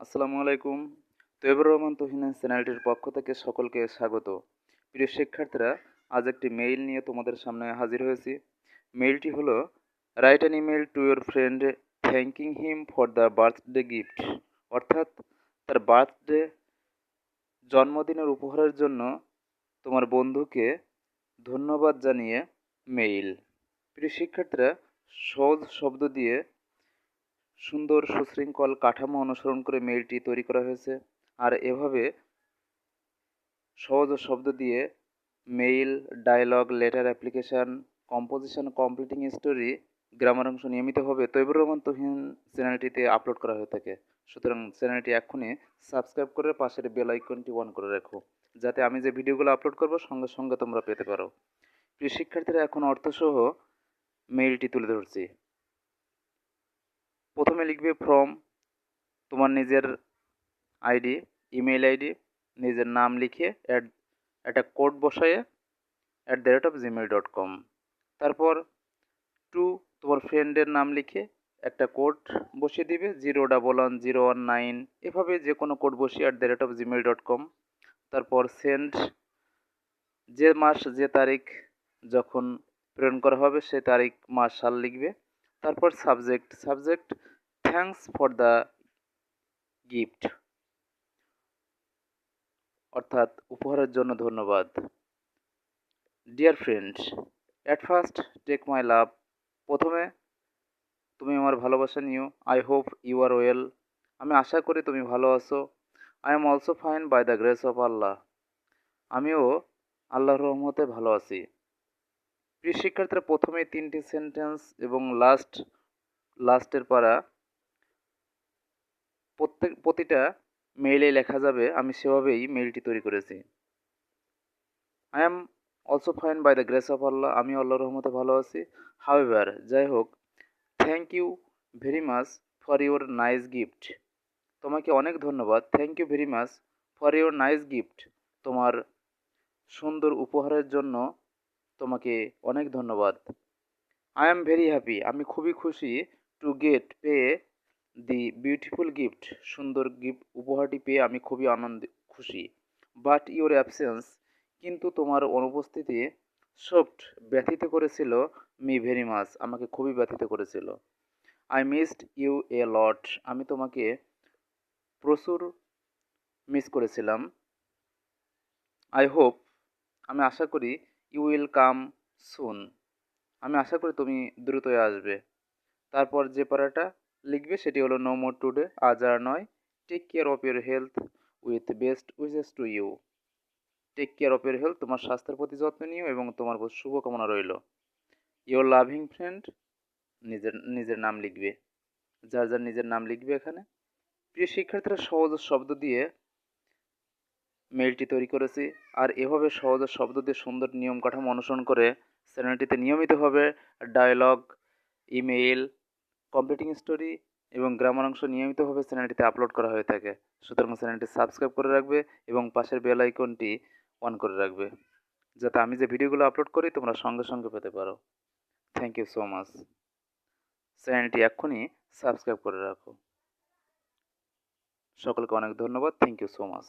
আসসালামু আলাইকুম। তৈবুর রহমান তুহিনের চ্যানেলটির পক্ষ থেকে সকলকে স্বাগত। প্রিয় শিক্ষার্থীরা, আজ একটি মেইল নিয়ে তোমাদের সামনে হাজির হয়েছি। মেইলটি হলো, write an email to your friend thanking him for the birthday gift. অর্থাৎ তার বার্থডে জন্মদিনের উপহারের জন্য তোমার বন্ধুকে ধন্যবাদ জানিয়ে মেইল। প্রিয় শিক্ষার্থীরা, সহজ শব্দ দিয়ে সুন্দর সুশৃঙ্খল কাঠামো অনুসরণ করে মেইলটি তৈরি করা হয়েছে। আর এভাবে সহজ শব্দ দিয়ে mail, dialogue, letter, application, composition, completing story, grammar অংশ নিয়মিতভাবে তৈবুর রহমান তুহিন চ্যানেলটিতে আপলোড করা হয়ে থাকে। সুতরাং চ্যানেলটি এক্ষুনি সাবস্ক্রাইব করে পাশের বেল আইকনটি অন করে রাখো, যাতে আমি যে ভিডিওগুলো আপলোড করব সঙ্গে সঙ্গে তোমরা পেতে পারো। প্রিয় শিক্ষার্থীরা, এখন অর্থসহ মেইলটি তুলে ধরছি। প্রথমে লিখবে ফ্রম, তোমার নিজের আইডি, ইমেল আইডি, নিজের নাম লিখে একটা কোড বসায়ে @gmail.com। তারপর টু, তোমার ফ্রেন্ডের নাম লিখে একটা কোড বসিয়ে দিবে 0110119, এভাবে যে কোনো কোড বসিয়ে @gmail.com। তারপর সেন্ড, যে মাস যে তারিখ যখন প্রেরণ করা হবে সে তারিখ, মাস, সাল লিখবে। তারপর subject thanks for the gift, অর্থাৎ উপহারের জন্য ধন্যবাদ। Dear friend, at first take my love, প্রথমে তুমি আমার ভালোবাসা নিও। I hope you are well, আমি আশা করি তুমি ভালো আছো। I am also fine by the grace of Allah, আমিও আল্লাহর রহমতে ভালো আছি। প্রিয় শিক্ষার্থীরা, প্রথমেই 3টি সেন্টেন্স এবং লাস্টের পারা প্রতিটা মেইলে লেখা যাবে, আমি সেভাবেই মেইলটি তৈরি করেছি। I am also fine by the grace of Allah, আমি আল্লাহর রহমতে ভালো আছি। হাউএভার, যাই হোক, thank you very much for your nice gift, তোমাকে অনেক ধন্যবাদ। Thank you very much for your nice gift, তোমার সুন্দর উপহারের জন্য তোমাকে অনেক ধন্যবাদ। আই এম ভেরি হ্যাপি, আমি খুবই খুশি। টু গেট পেয়ে দি বিউটিফুল গিফট, সুন্দর গিফট উপহারটি পেয়ে আমি খুবই খুশি। বাট ইউর অ্যাবসেন্স, কিন্তু তোমার অনুপস্থিতি শোকড, ব্যথিত করেছিল। মি ভেরি মাচ, আমাকে খুবই ব্যথিত করেছিল। আই মিসড ইউ এ লট, আমি তোমাকে প্রচুর মিস করেছিলাম। আই হোপ, আমি আশা করি। ইউ উইল কাম সুন, আমি আশা করি তুমি দ্রুতই আসবে। তারপর যে প্যারাটা লিখবে সেটি হলো, নো মোর টুডে, আজ আর নয়। Take care of your health with best wishes to you, take care of your health, তোমার স্বাস্থ্যের প্রতি যত্ন নিও এবং তোমার প্রতি শুভকামনা রইল। ইউর লাভিং ফ্রেন্ড, নিজের নিজের নাম লিখবে, যার যার নিজের নাম লিখবে এখানে। প্রিয় শিক্ষার্থীরা, সহজ শব্দ দিয়ে মেইলটি তৈরি করেছি। আর এভাবে সহজ শব্দ দিয়ে সুন্দর নিয়ম কাঠামো অনুসরণ করে চ্যানেলটিতে নিয়মিতভাবে ডায়লগ, ইমেইল, কমপ্লিটিং স্টোরি এবং গ্রামার অংশ নিয়মিতভাবে চ্যানেলটিতে আপলোড করা হয়ে থাকে। সুতরাং চ্যানেলটি সাবস্ক্রাইব করে রাখবে এবং পাশের বেল আইকনটি অন করে রাখবে, যাতে আমি যে ভিডিওগুলো আপলোড করি তোমরা সঙ্গে সঙ্গে পেতে পারো। Thank you so much. চ্যানেলটি এক্ষুনি সাবস্ক্রাইব করে রাখো। সকলকে অনেক ধন্যবাদ। Thank you so much.